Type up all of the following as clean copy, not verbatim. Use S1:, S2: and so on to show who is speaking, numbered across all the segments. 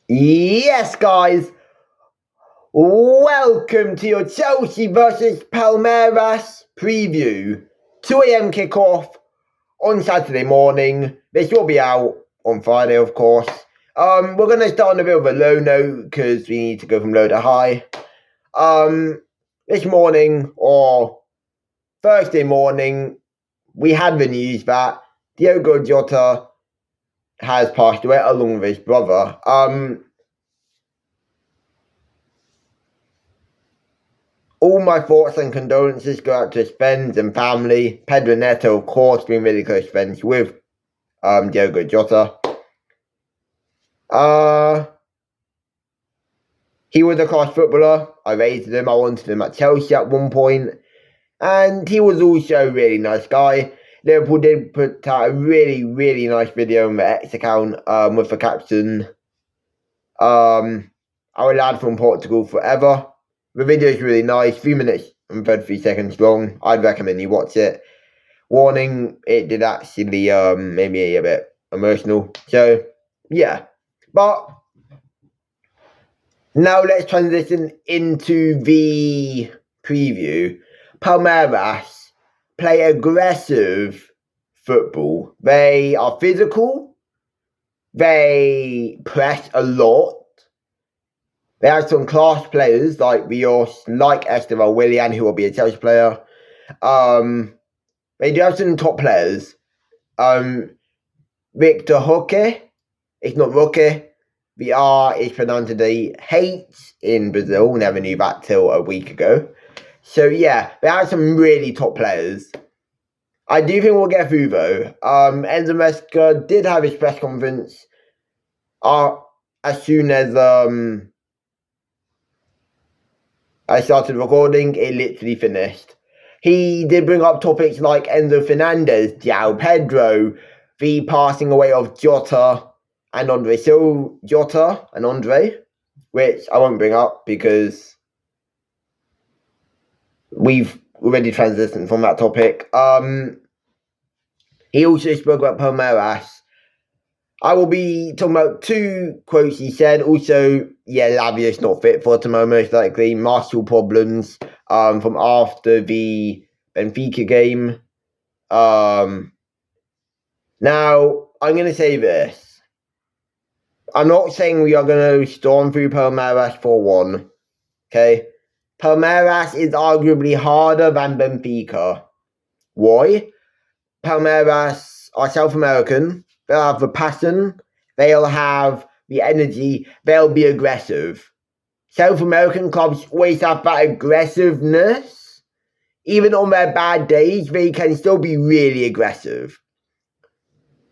S1: Yes, guys, welcome to your Chelsea versus Palmeiras preview. 2 a.m. kickoff on Saturday morning. This will be out on Friday, of course. We're going to start on a bit of a low note because we need to go from low to high. This morning, or Thursday morning, we had the news that Diogo Jota has passed away along with his brother. All my thoughts and condolences go out to his friends and family. Pedro Neto, of course, being really close friends with Diogo Jota. He was a class footballer. I rated him. I wanted him at Chelsea at one point. And he was also a really nice guy. Liverpool did put out a really, really nice video on the X account with the caption, our lad from Portugal forever. The video is really nice, 3 minutes and 33 seconds long. I'd recommend you watch it. Warning, it did actually make me a bit emotional. So, yeah. But now let's transition into the preview. Palmeiras play aggressive football. They are physical. They press a lot. They have some class players like Rios, like Esteban Willian, who will be a Chelsea player. They do have some top players. Victor Roque. It's not Roque. The R is pronounced as a H in Brazil. Never knew that till a week ago. So yeah, they have some really top players. I do think we'll get through though. Enzo Maresca did have his press conference as soon as I started recording, it literally finished. He did bring up topics like Enzo Fernandez, João Pedro, the passing away of Jota and Andre. So Jota and Andre, which I won't bring up because we've already transitioned from that topic. He also spoke about Palmeiras. I will be talking about 2 quotes he said. Also, yeah, Lavia's not fit for tomorrow, most likely. Martial problems from after the Benfica game. Now, I'm going to say this. I'm not saying we are going to storm through Palmeiras 4-1. Okay? Palmeiras is arguably harder than Benfica. Why? Palmeiras are South American. They'll have the passion. They'll have the energy. They'll be aggressive. South American clubs always have that aggressiveness. Even on their bad days, they can still be really aggressive.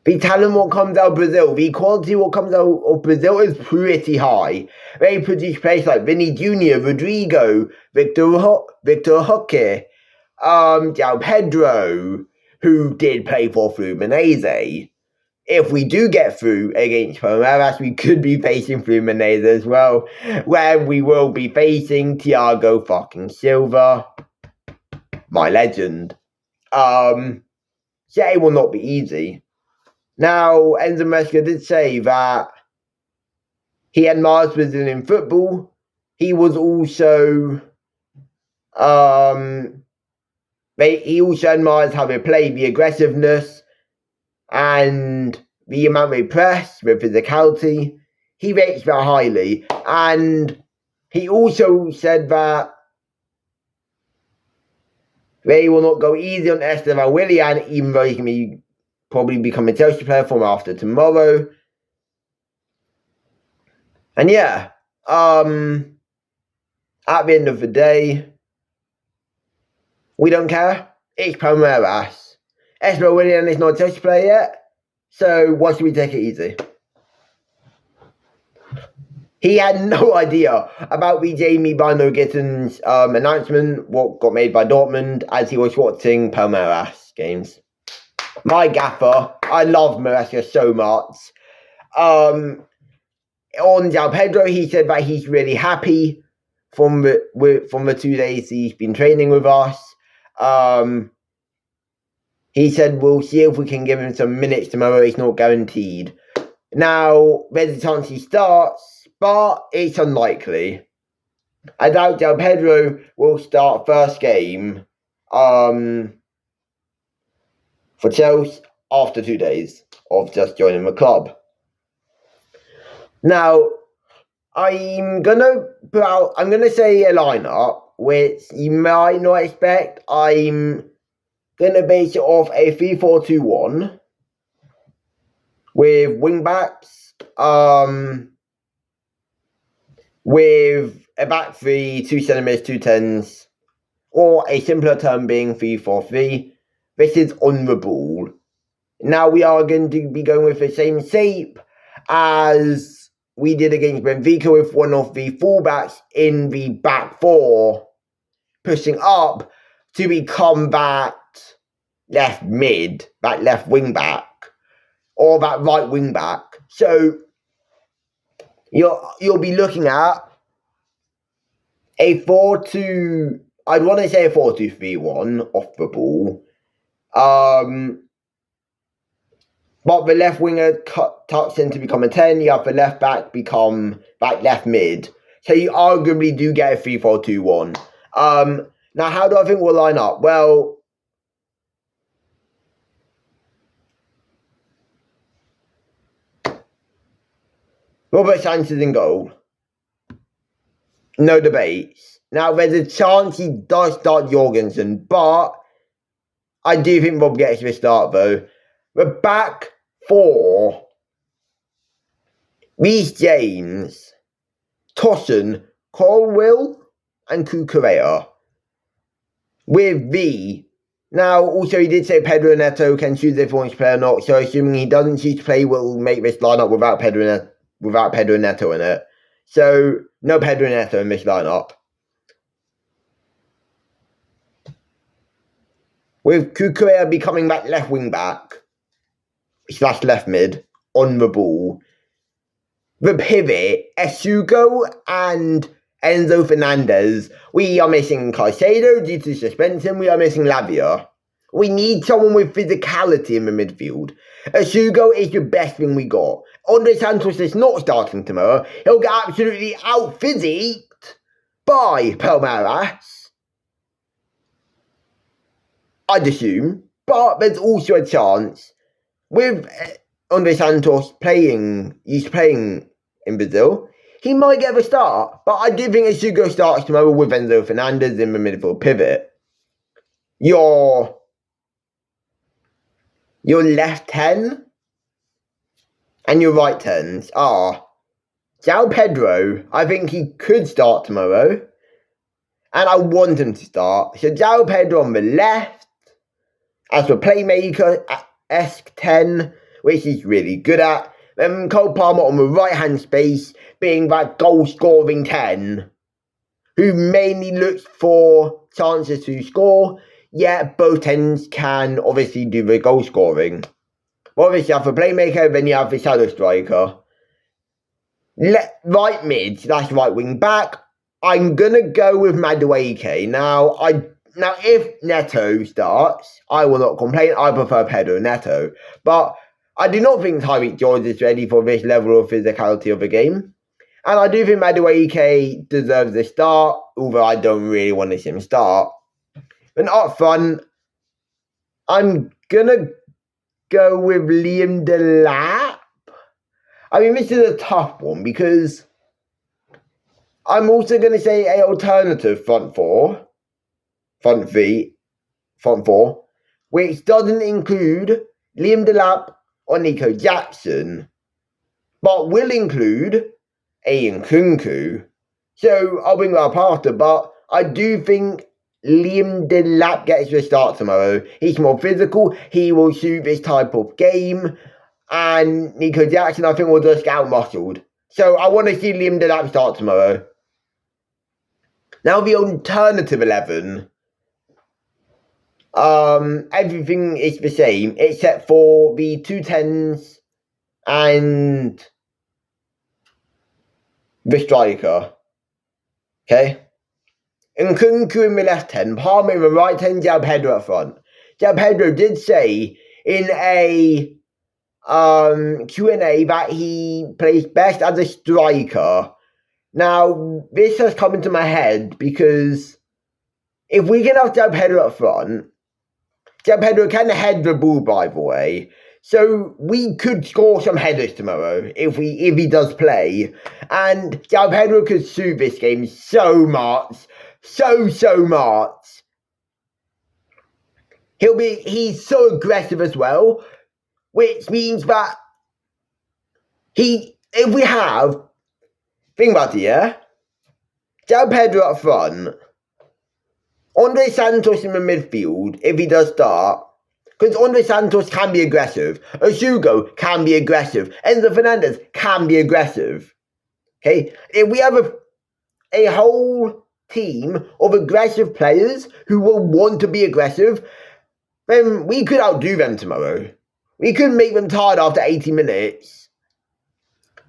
S1: The talent what comes out of Brazil, the quality what comes out of Brazil is pretty high. They produce players like Vini Jr., Rodrigo, Victor Roque, João Pedro, who did play for Fluminense. If we do get through against Palmeiras, we could be facing Fluminense as well, where we will be facing Thiago fucking Silva, my legend. Yeah, it will not be easy. Now, Enzo Maresca did say that he admires Brazilian football. He was also, he also admires how they play, the aggressiveness, and the amount they press, the physicality. He rates that highly. And he also said that they will not go easy on Esteban Willian, even though he can probably become a Chelsea player from after tomorrow. And yeah, at the end of the day, we don't care. It's Palmeiras. Esteban Willian is not a Chelsea player yet, so why should we take it easy? He had no idea about the Jamie Bino Gittins announcement, what got made by Dortmund, as he was watching Palmeiras games. My gaffer, I love Maresca so much. On João Pedro, he said that he's really happy from the 2 days he's been training with us. He said we'll see if we can give him some minutes tomorrow. It's not guaranteed. Now, there's a chance he starts, but it's unlikely. I doubt Del Pedro will start first game for Chelsea after 2 days of just joining the club. Now, I'm gonna say a lineup which you might not expect. I'm gonna base it off a 3-4-2-1 with wing backs, with a back three, 2 centre mids, 2 10s, or a simpler term being 3-4-3. This is on the ball. Now we are going to be going with the same shape as we did against Benfica, with one of the fullbacks in the back four pushing up to become that left mid, that left wing back, or that right wing back. So you'll be looking at a 4-2. I'd want to say a 4-2-3-1 off the ball. But the left winger tucks in to become a 10. You have the left back become that left mid. So you arguably do get a 3-4-2-1. Now, how do I think we'll line up? Well, Robert Sanchez in goal. No debates. Now, there's a chance he does start Jorgensen, but I do think Rob gets the start, though. The back four: Reece James, Tosun, Colwill, and Cucurella. With V. Now, also, he did say Pedro Neto can choose if he wants to play or not, so assuming he doesn't choose to play, we'll make this lineup without Pedro Neto in it. So, no Pedro Neto in this lineup. With Cucurella becoming that left wing back / left mid on the ball. The pivot, Esugo and Enzo Fernandez. We are missing Caicedo due to suspension. We are missing Lavia. We need someone with physicality in the midfield. Esugo is the best thing we got. Andre Santos is not starting tomorrow. He'll get absolutely out-physiqued by Palmeiras, I'd assume. But there's also a chance with Andre Santos playing in Brazil, he might get a start. But I do think Esugo starts tomorrow with Enzo Fernandez in the midfield pivot. Your left 10 and your right 10s are João Pedro. I think he could start tomorrow, and I want him to start. So João Pedro on the left as the playmaker-esque 10, which he's really good at. Then Cole Palmer on the right-hand space, being that goal-scoring 10, who mainly looks for chances to score. Yeah, both 10s can obviously do the goal-scoring. Obviously, you have the playmaker, then you have the shadow striker. Right mid, that's right wing back. I'm going to go with Madueke. Now, if Neto starts, I will not complain. I prefer Pedro Neto. But I do not think Tyreek George is ready for this level of physicality of the game. And I do think Madueke deserves a start, although I don't really want to see him start. And up front, I'm going to go with Liam Delap. I mean, this is a tough one because I'm also going to say an alternative front four, which doesn't include Liam Delap or Nico Jackson, but will include Ian Kunku. So I'll bring that up after, but I do think Liam Delap gets the start tomorrow. He's more physical, he will suit this type of game, and Nico Jackson, I think, will just get out-muscled. So I want to see Liam Delap start tomorrow. Now the alternative 11. Everything is the same, except for the 2 10s and the striker. Okay? Nkunku in the left 10, Palmer in the right 10, João Pedro up front. João Pedro did say in a Q&A that he plays best as a striker. Now, this has come into my head because if we can have João Pedro up front, João Pedro can head the ball, by the way. So we could score some headers tomorrow if he does play. And João Pedro could suit this game so much. So much. He's so aggressive as well. Which means that think about it, yeah? João Pedro up front. Andre Santos in the midfield, if he does start, because Andre Santos can be aggressive, Osugo can be aggressive, Enzo Fernandez can be aggressive. Okay? If we have a whole team of aggressive players who will want to be aggressive, then we could outdo them tomorrow. We could make them tired after 80 minutes.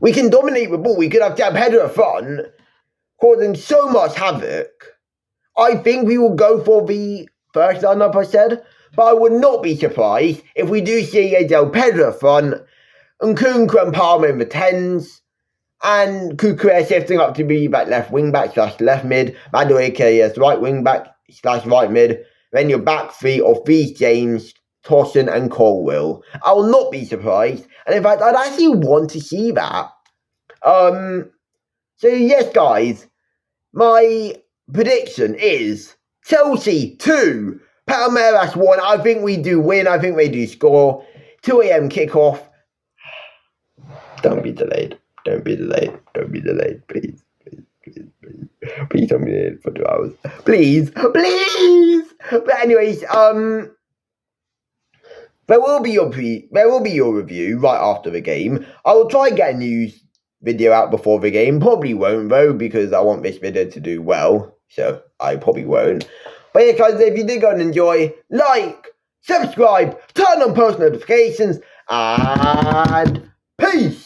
S1: We can dominate the ball. We could have João Pedro up front, causing so much havoc. I think we will go for the first lineup, I said, but I would not be surprised if we do see a João Pedro front, and Nkunku and Palmer in the 10s, and Cucurella shifting up to be that left wing back / left mid, Madueke as right wing back / right mid, then your back three of Reece James, Tosson and Colwill. I will not be surprised, and in fact, I'd actually want to see that. So yes, guys, my prediction is Chelsea 2, Palmeiras 1. I think we do win. I think they do score. 2 a.m. kickoff. Don't be delayed. Don't be delayed. Don't be delayed. Please. Please don't be delayed for 2 hours. Please. But anyways, there will be your review right after the game. I will try and get a news video out before the game. Probably won't though, because I want this video to do well. So I probably won't. But yeah, guys, if you did go and enjoy, like, subscribe, turn on post notifications, and peace!